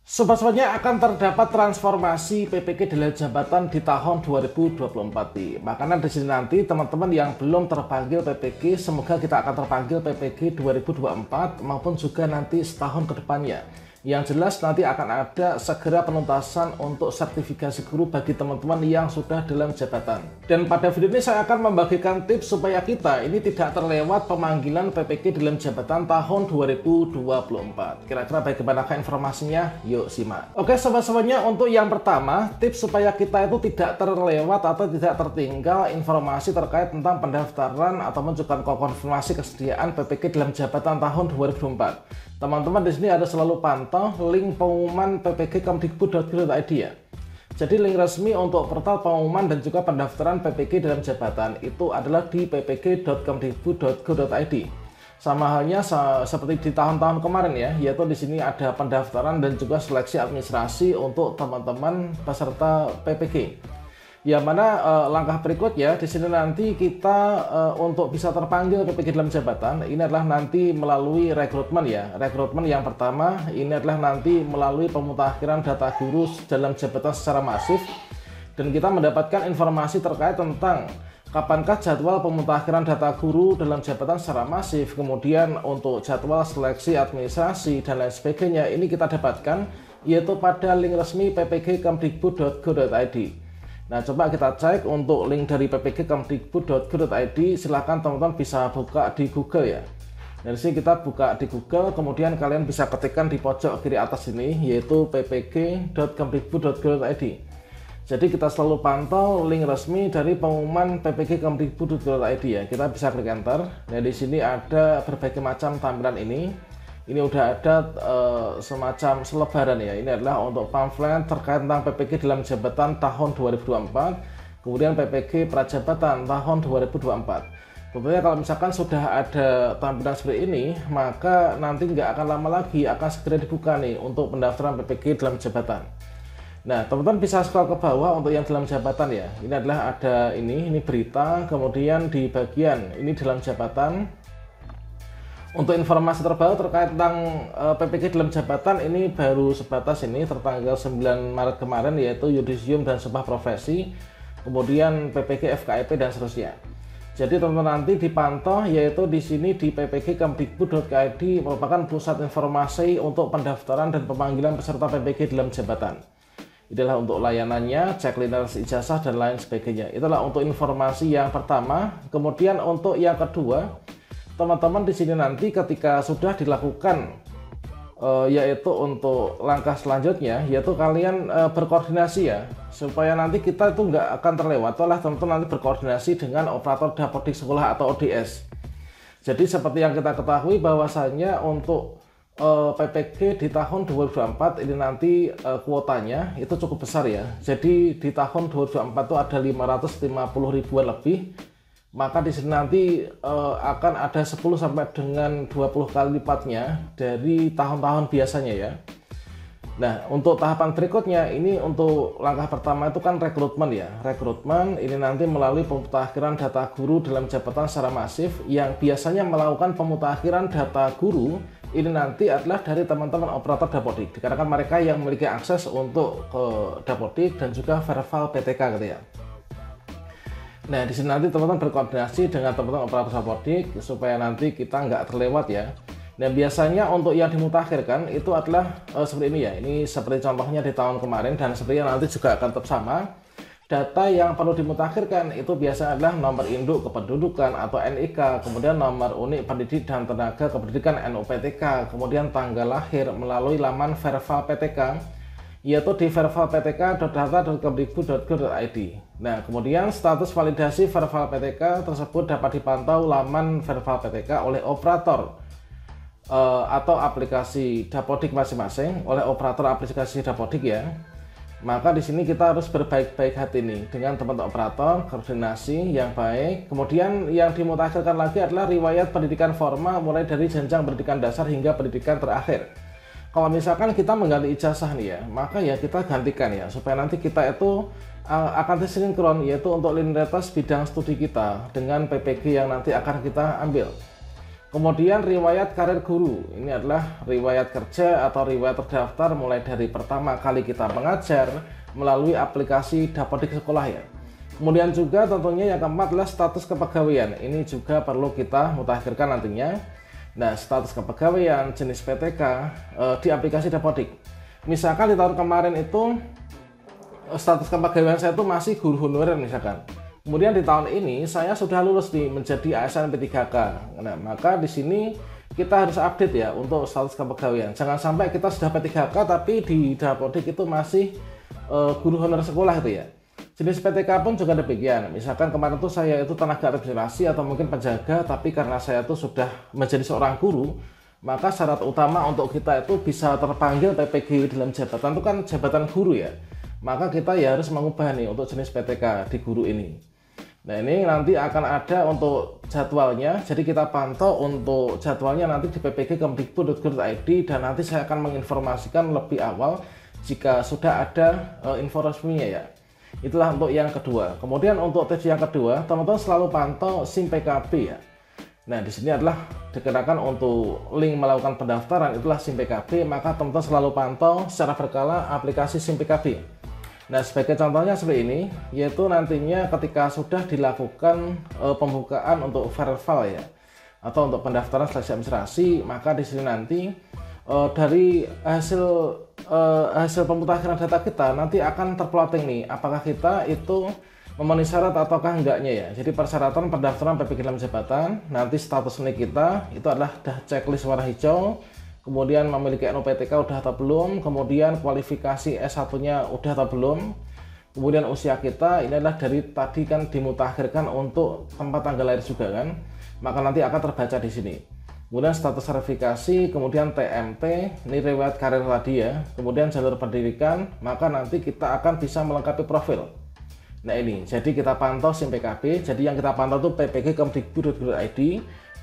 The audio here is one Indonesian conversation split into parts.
Sobat-sobatnya akan terdapat transformasi PPK Dilihat Jabatan di tahun 2024. Makanya di sini nanti teman-teman yang belum terpanggil PPK, semoga kita akan terpanggil PPK 2024 maupun juga nanti setahun ke depannya. Yang jelas nanti akan ada segera penuntasan untuk sertifikasi guru bagi teman-teman yang sudah dalam jabatan. Dan pada video ini saya akan membagikan tips supaya kita ini tidak terlewat pemanggilan PPK dalam jabatan tahun 2024. Kira-kira bagaimana informasinya? Yuk simak. Oke sobat-sobatnya, untuk yang pertama, tips supaya kita itu tidak terlewat atau tidak tertinggal informasi terkait tentang pendaftaran atau juga konfirmasi kesediaan PPK dalam jabatan tahun 2024. Teman-teman di sini ada selalu pantau link pengumuman ppk kemdikbud.go.id ya. Jadi link resmi untuk portal pengumuman dan juga pendaftaran PPK dalam jabatan itu adalah di ppk.kemdikbud.go.id. Sama halnya seperti di tahun-tahun kemarin ya, yaitu di sini ada pendaftaran dan juga seleksi administrasi untuk teman-teman peserta PPK. Yang mana langkah berikutnya di sini nanti kita untuk bisa terpanggil PPK dalam jabatan ini adalah nanti melalui rekrutmen ya. Rekrutmen yang pertama ini adalah nanti melalui pemutakhiran data guru dalam jabatan secara masif, dan kita mendapatkan informasi terkait tentang kapankah jadwal pemutakhiran data guru dalam jabatan secara masif, kemudian untuk jadwal seleksi administrasi dan lain sebagainya ini kita dapatkan yaitu pada link resmi ppk.kemdikbud.go.id. Nah, coba kita cek untuk link dari ppk.kemdikbud.go.id. Silahkan teman-teman bisa buka di Google ya. Dari sini kita buka di Google, kemudian kalian bisa ketikkan di pojok kiri atas ini yaitu ppk.kemdikbud.go.id. Jadi kita selalu pantau link resmi dari pengumuman ppk.kemdikbud.go.id ya. Kita bisa klik enter. Nah, di sini ada berbagai macam tampilan ini. Ini udah ada semacam selebaran ya. Ini adalah untuk pamflet terkait tentang PPK dalam jabatan tahun 2024, kemudian PPK Prajabatan tahun 2024. Tentunya kalau misalkan sudah ada tampilan seperti ini, maka nanti nggak akan lama lagi akan segera dibuka nih untuk pendaftaran PPK dalam jabatan. Nah, teman-teman bisa scroll ke bawah untuk yang dalam jabatan ya. Ini adalah ada ini berita, kemudian di bagian ini dalam jabatan. Untuk informasi terbaru terkait tentang PPK dalam jabatan ini baru sebatas ini tertanggal 9 Maret kemarin, yaitu yudisium dan sumpah profesi, kemudian PPK FKIP dan seterusnya. Jadi teman-teman nanti dipantau yaitu di sini di ppk.kemdikbud.go.id merupakan pusat informasi untuk pendaftaran dan pemanggilan peserta PPK dalam jabatan. Itulah untuk layanannya, checklist ijazah dan lain sebagainya. Itulah untuk informasi yang pertama. Kemudian untuk yang kedua, teman-teman di sini nanti ketika sudah dilakukan yaitu untuk langkah selanjutnya yaitu kalian berkoordinasi ya, supaya nanti kita itu nggak akan terlewat oleh teman-teman nanti berkoordinasi dengan operator dapodik sekolah atau ODS. Jadi seperti yang kita ketahui bahwasanya untuk PPK di tahun 2024 ini nanti kuotanya itu cukup besar ya. Jadi di tahun 2024 itu ada 550 ribuan lebih. Maka di sini nanti akan ada 10 sampai dengan 20 kali lipatnya dari tahun-tahun biasanya ya. Nah, untuk tahapan berikutnya ini untuk langkah pertama itu kan rekrutmen ya. Rekrutmen ini nanti melalui pemutakhiran data guru dalam jabatan secara masif, yang biasanya melakukan pemutakhiran data guru ini nanti adalah dari teman-teman operator dapodik. Dikarenakan mereka yang memiliki akses untuk ke dapodik dan juga verbal PTK gitu ya. Nah, di sini nanti teman-teman berkoordinasi dengan teman-teman operator dapodik supaya nanti kita nggak terlewat ya. Nah, biasanya untuk yang dimutakhirkan itu adalah seperti ini ya. Ini seperti contohnya di tahun kemarin dan sepertinya nanti juga akan tetap sama. Data yang perlu dimutakhirkan itu biasanya adalah nomor induk kependudukan atau NIK, kemudian nomor unik pendidik dan tenaga kependidikan NUPTK, kemudian tanggal lahir melalui laman verbal PTK, yaitu di verbalptk.data.kemdikbud.go.id. Nah, kemudian status validasi verbal PTK tersebut dapat dipantau laman verbal PTK oleh operator atau aplikasi dapodik masing-masing, oleh operator aplikasi dapodik ya. Maka di sini kita harus berbaik-baik hati nih dengan teman-teman operator, koordinasi yang baik. Kemudian yang dimutakhirkan lagi adalah riwayat pendidikan formal mulai dari jenjang pendidikan dasar hingga pendidikan terakhir. Kalau misalkan kita mengganti ijazah nih ya, maka ya kita gantikan ya, supaya nanti kita itu akan tersinkron, yaitu untuk lintas bidang studi kita dengan PPG yang nanti akan kita ambil. Kemudian riwayat karir guru, ini adalah riwayat kerja atau riwayat terdaftar mulai dari pertama kali kita mengajar melalui aplikasi Dapodik Sekolah ya. Kemudian juga tentunya yang keempat adalah status kepegawaian, ini juga perlu kita mutakhirkan nantinya. Nah, status kepegawaian jenis PTK di aplikasi Dapodik. Misalkan di tahun kemarin itu status kepegawaian saya itu masih guru honorer misalkan. Kemudian di tahun ini saya sudah lulus nih menjadi ASN P3K. Nah, maka di sini kita harus update ya untuk status kepegawaian. Jangan sampai kita sudah P3K tapi di Dapodik itu masih guru honorer sekolah itu ya. Jenis PTK pun juga demikian. Misalkan kemarin tuh saya itu tenaga administrasi atau mungkin penjaga, tapi karena saya tuh sudah menjadi seorang guru, maka syarat utama untuk kita itu bisa terpanggil PPG dalam jabatan itu kan jabatan guru ya. Maka kita ya harus mengubah nih untuk jenis PTK di guru ini. Nah, ini nanti akan ada untuk jadwalnya, jadi kita pantau untuk jadwalnya nanti di ppg.kemdikbud.go.id, dan nanti saya akan menginformasikan lebih awal jika sudah ada info resminya ya. Itulah untuk yang kedua. Kemudian untuk tips yang kedua, teman-teman selalu pantau SIM PKB ya. Nah, di sini adalah dikenakan untuk link melakukan pendaftaran, itulah SIM PKB, maka teman-teman selalu pantau secara berkala aplikasi SIM PKB. Nah, sebagai contohnya seperti ini, yaitu nantinya ketika sudah dilakukan pembukaan untuk verify ya, atau untuk pendaftaran seleksi administrasi, maka di sini nanti dari hasil pemutakhiran data kita nanti akan terplotting nih, apakah kita itu memenuhi syarat ataukah enggaknya ya. Jadi persyaratan pendaftaran PPG dalam jabatan, nanti status NIK kita itu adalah checklist warna hijau. Kemudian memiliki NUPTK udah atau belum, kemudian kualifikasi S1-nya udah atau belum, kemudian usia kita ini adalah dari tadi kan dimutakhirkan untuk tempat tanggal lahir juga kan, maka nanti akan terbaca di sini. Kemudian status verifikasi, kemudian TMT, ini riwayat karir tadi ya, kemudian jalur pendidikan, maka nanti kita akan bisa melengkapi profil. Nah ini, jadi kita pantau SIM PKB, jadi yang kita pantau itu ppg.kemdikbud.go.id,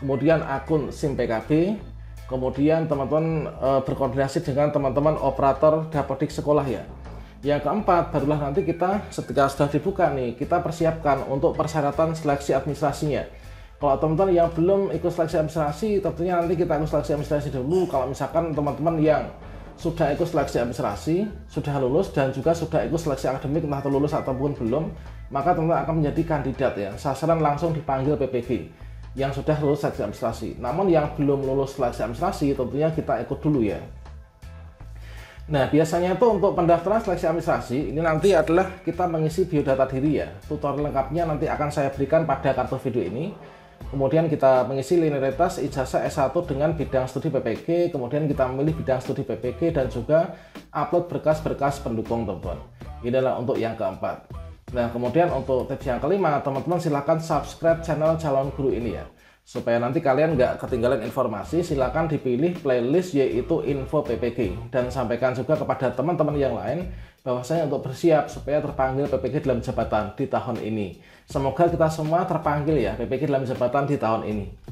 kemudian akun SIM PKB, kemudian teman-teman berkoordinasi dengan teman-teman operator Dapodik sekolah ya. Yang keempat, barulah nanti kita ketika sudah dibuka nih, kita persiapkan untuk persyaratan seleksi administrasinya. Kalau teman-teman yang belum ikut seleksi administrasi, tentunya nanti kita ikut seleksi administrasi dulu. Kalau misalkan teman-teman yang sudah ikut seleksi administrasi, sudah lulus, dan juga sudah ikut seleksi akademik, entah lulus ataupun belum, maka teman-teman akan menjadi kandidat ya, sasaran langsung dipanggil PPG yang sudah lulus seleksi administrasi. Namun yang belum lulus seleksi administrasi tentunya kita ikut dulu ya. Nah, biasanya itu untuk pendaftaran seleksi administrasi ini nanti adalah kita mengisi biodata diri ya. Tutorial lengkapnya nanti akan saya berikan pada kartu video ini. Kemudian kita mengisi linearitas ijazah S1 dengan bidang studi PPG, kemudian kita memilih bidang studi PPG dan juga upload berkas-berkas pendukung teman-teman. Ini adalah untuk yang keempat. Nah, kemudian untuk tips yang kelima, teman-teman silahkan subscribe channel calon guru ini ya. Supaya nanti kalian nggak ketinggalan informasi, silahkan dipilih playlist yaitu info PPG. Dan sampaikan juga kepada teman-teman yang lain bahwasanya untuk bersiap supaya terpanggil PPG dalam jabatan di tahun ini. Semoga kita semua terpanggil ya PPG dalam jabatan di tahun ini.